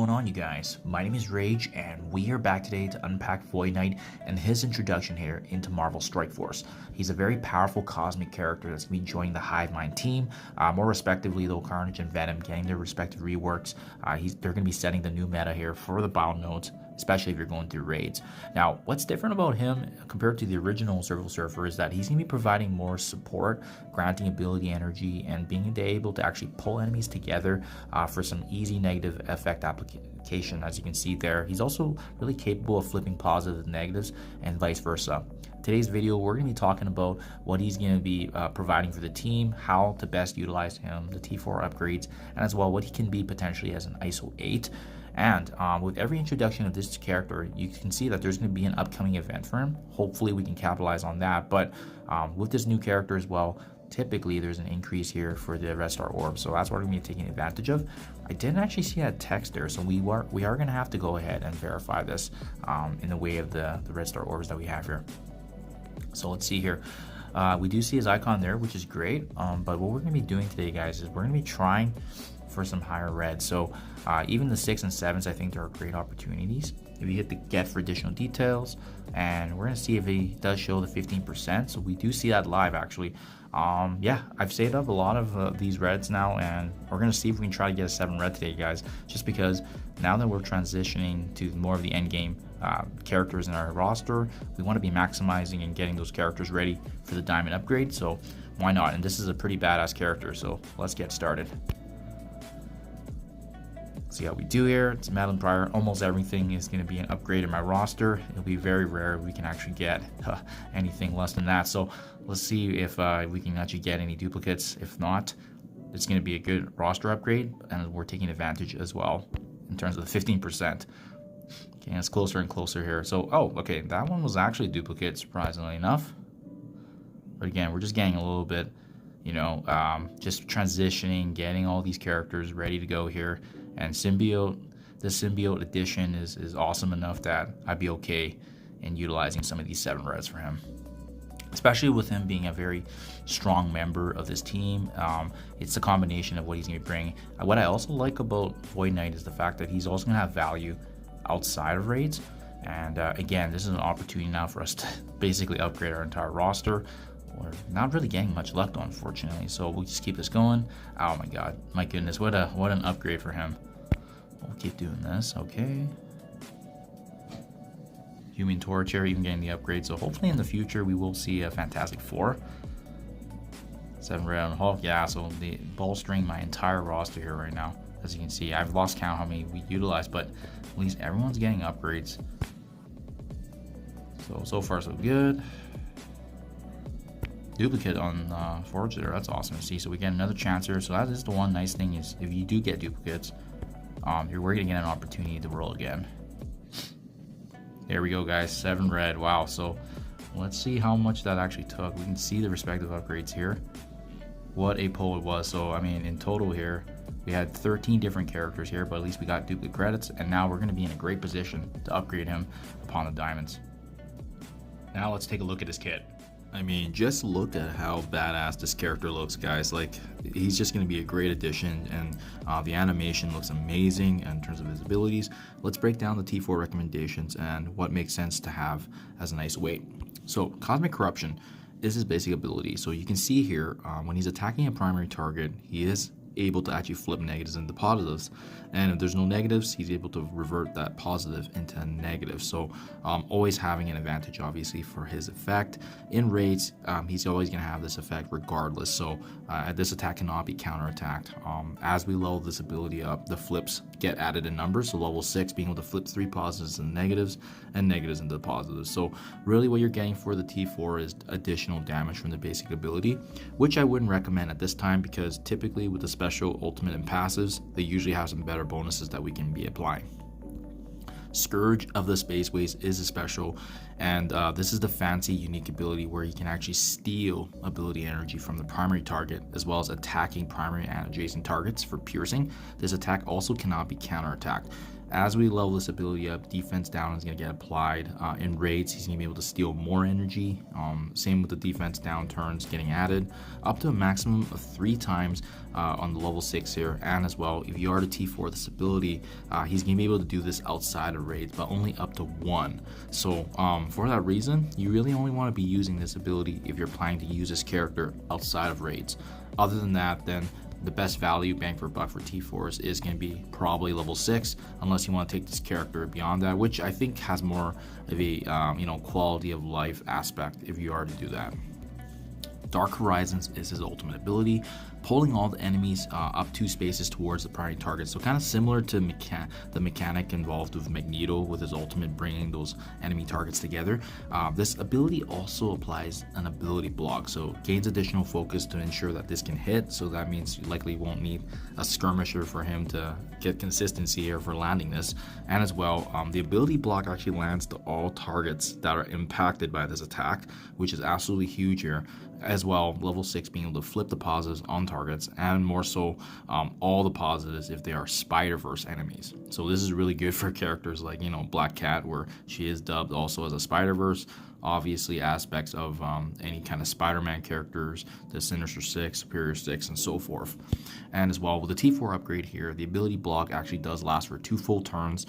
going on, you guys? My name is Rayge, and we are back today to unpack Void Knight and his introduction here into Marvel Strike Force. He's a very powerful cosmic character that's going to be joining the Hive-Mind team. More respectively, though, Carnage and Venom getting their respective reworks. They're going to be setting the new meta here for the battle nodes, especially if you're going through raids. Now, what's different about him compared to the original Survival Surfer is that he's going to be providing more support, granting ability energy, and being able to actually pull enemies together for some easy negative effect application, as you can see there. He's also really capable of flipping positives and negatives and vice versa. Today's video, we're going to be talking about what he's going to be providing for the team, how to best utilize him, the T4 upgrades, and as well what he can be potentially as an Iso-8. And with every introduction of this character, you can see that there's going to be an upcoming event for him. Hopefully we can capitalize on that. But with this new character as well, typically there's an increase here for the Red Star Orbs. So that's what we're going to be taking advantage of. I didn't actually see that text there, so we are going to have to go ahead and verify this in the way of the Red Star Orbs that we have here. So let's see here. We do see his icon there, which is great. But what we're going to be doing today, guys, is we're going to be trying for some higher red. So even the 6 and 7s, I think there are great opportunities. If you hit the get for additional details, and we're going to see if he does show the 15%. So we do see that live, actually. Yeah, I've saved up a lot of these reds now, and we're going to see if we can try to get a 7 red today, guys, just because now that we're transitioning to more of the end game characters in our roster, we want to be maximizing and getting those characters ready for the diamond upgrade. So why not? And this is a pretty badass character, so let's get started. See how we do here. It's Madeline Pryor. Almost everything is going to be an upgrade in my roster. It'll be very rare we can actually get anything less than that. So let's see if we can actually get any duplicates. If not, it's going to be a good roster upgrade, and we're taking advantage as well in terms of the 15%. Okay, it's closer and closer here. So, oh, okay, that one was actually a duplicate, surprisingly enough. But again, we're just getting a little bit, you know, just transitioning, getting all these characters ready to go here. And Symbiote, the Symbiote edition is awesome enough that I'd be okay in utilizing some of these 7 reds for him. Especially with him being a very strong member of this team. It's a combination of what he's going to bring. What I also like about Void Knight is the fact that he's also going to have value outside of raids. And again, this is an opportunity now for us to basically upgrade our entire roster. We're not really getting much luck, unfortunately, so we'll just keep this going. Oh my god, my goodness, what an upgrade for him. We'll keep doing this. Okay, Human Torch here, even getting the upgrade. So hopefully in the future we will see a Fantastic Four. 7 red on Hulk. Yeah, so the bolstering my entire roster here right now. As you can see, I've lost count how many we utilized, but at least everyone's getting upgrades. So far so good. Duplicate on Forge there, that's awesome to see. So we get another chance here. So that is the one nice thing, is if you do get duplicates, we're going to get an opportunity to roll again. There we go, guys, 7 red. Wow. So let's see how much that actually took. We can see the respective upgrades here. What a pull it was. So I mean, in total here we had 13 different characters here, but at least we got duplicate credits, and now we're going to be in a great position to upgrade him upon the diamonds. Now let's take a look at his kit. I mean, just look at how badass this character looks, guys. Like, he's just going to be a great addition, and the animation looks amazing in terms of his abilities. Let's break down the T4 recommendations and what makes sense to have as an Iso-8. So, Cosmic Corruption is his basic ability. So you can see here, when he's attacking a primary target, he is able to actually flip negatives into positives, and if there's no negatives, he's able to revert that positive into negative. So always having an advantage, obviously, for his effect. In raids, he's always going to have this effect regardless, so this attack cannot be counterattacked. As we level this ability up, the flips get added in numbers, so level 6 being able to flip 3 positives and negatives into positives. So really what you're getting for the T4 is additional damage from the basic ability, which I wouldn't recommend at this time, because typically with the special, ultimate, and passives, they usually have some better bonuses that we can be applying. Scourge of the Spaceways is a special, and this is the fancy unique ability where you can actually steal ability energy from the primary target, as well as attacking primary and adjacent targets for piercing. This attack also cannot be counterattacked. As we level this ability up, defense down is going to get applied. In raids, he's going to be able to steal more energy. Same with the defense down turns getting added up to a maximum of 3 times on the level 6 here. And as well, if you are to T4 this ability, he's going to be able to do this outside of raids, but only up to 1. So for that reason, you really only want to be using this ability if you're planning to use this character outside of raids. Other than that, then the best value bang for buck for T4s is going to be probably level 6, unless you want to take this character beyond that, which I think has more of a quality of life aspect if you are to do that. Dark Horizons is his ultimate ability, pulling all the enemies up 2 spaces towards the primary target. So kind of similar to the mechanic involved with Magneto with his ultimate bringing those enemy targets together. This ability also applies an ability block, so gains additional focus to ensure that this can hit. So that means you likely won't need a skirmisher for him to get consistency here for landing this. And as well, the ability block actually lands to all targets that are impacted by this attack, which is absolutely huge here. As well, level 6 being able to flip the positives on targets, and more so all the positives if they are Spider-Verse enemies. So this is really good for characters like Black Cat, where she is dubbed also as a Spider-Verse. Obviously aspects of any kind of Spider-Man characters, the Sinister Six, Superior Six, and so forth. And as well, with the T4 upgrade here, the ability block actually does last for 2 full turns,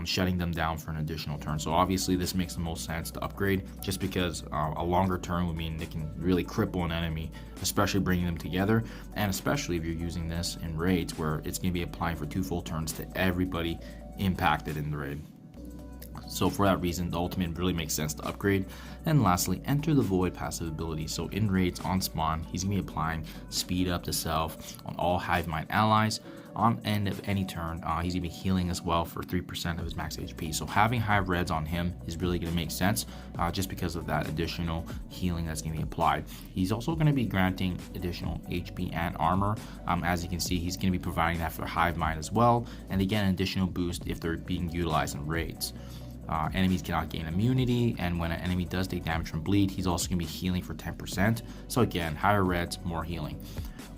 shutting them down for an additional turn. So obviously this makes the most sense to upgrade, just because a longer turn would mean they can really cripple an enemy, especially bringing them together, and especially if you're using this in raids where it's going to be applying for 2 full turns to everybody impacted in the raid. So for that reason, the ultimate really makes sense to upgrade. And lastly, Enter the Void passive ability. So in raids on spawn, he's going to be applying speed up to self on all Hive-Mind allies. On end of any turn, he's going to be healing as well for 3% of his max HP. So having Hive Reds on him is really going to make sense just because of that additional healing that's going to be applied. He's also going to be granting additional HP and armor. As you can see, he's going to be providing that for Hive-Mind as well. And again, an additional boost if they're being utilized in raids. Enemies cannot gain immunity, and when an enemy does take damage from bleed, he's also going to be healing for 10%. So again, higher reds, more healing.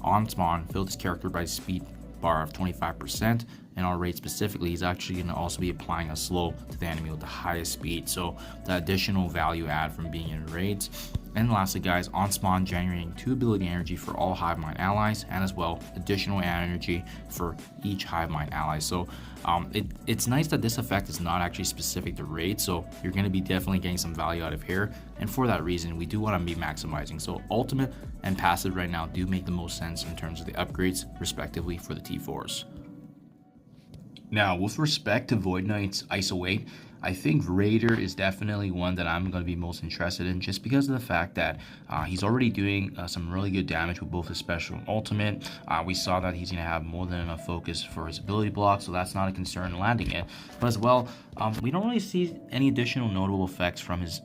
On spawn, fill this character by speed bar of 25%, and on raid specifically, he's actually going to also be applying a slow to the enemy with the highest speed, so the additional value add from being in raids. And lastly guys, on spawn, generating 2 ability energy for all Hive-Mind allies, and as well additional energy for each Hive-Mind ally. So it's nice that this effect is not actually specific to raid, so you're going to be definitely getting some value out of here, and for that reason we do want to be maximizing. So ultimate and passive right now do make the most sense in terms of the upgrades respectively for the T4s. Now with respect to Void Knight's Iso-8, I think Raider is definitely one that I'm going to be most interested in, just because of the fact that he's already doing some really good damage with both his special and ultimate. We saw that he's going to have more than enough focus for his ability block, so that's not a concern landing it. But as well, we don't really see any additional notable effects from his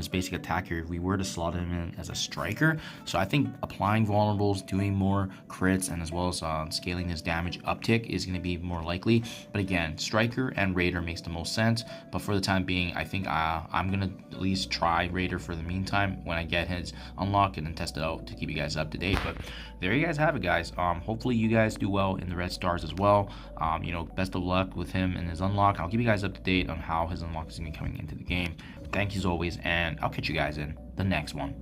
basic attack here if we were to slot him in as a striker. So I think applying vulnerables, doing more crits, and as well as scaling his damage uptick is going to be more likely. But again, striker and Raider makes the most sense, but for the time being, I think I'm gonna at least try Raider for the meantime when I get his unlock, and then test it out to keep you guys up to date. But there you guys have it, guys. Hopefully you guys do well in the red stars as well. Best of luck with him and his unlock. I'll keep you guys up to date on how his unlock is gonna be coming into the game. Thank you as always, and I'll catch you guys in the next one.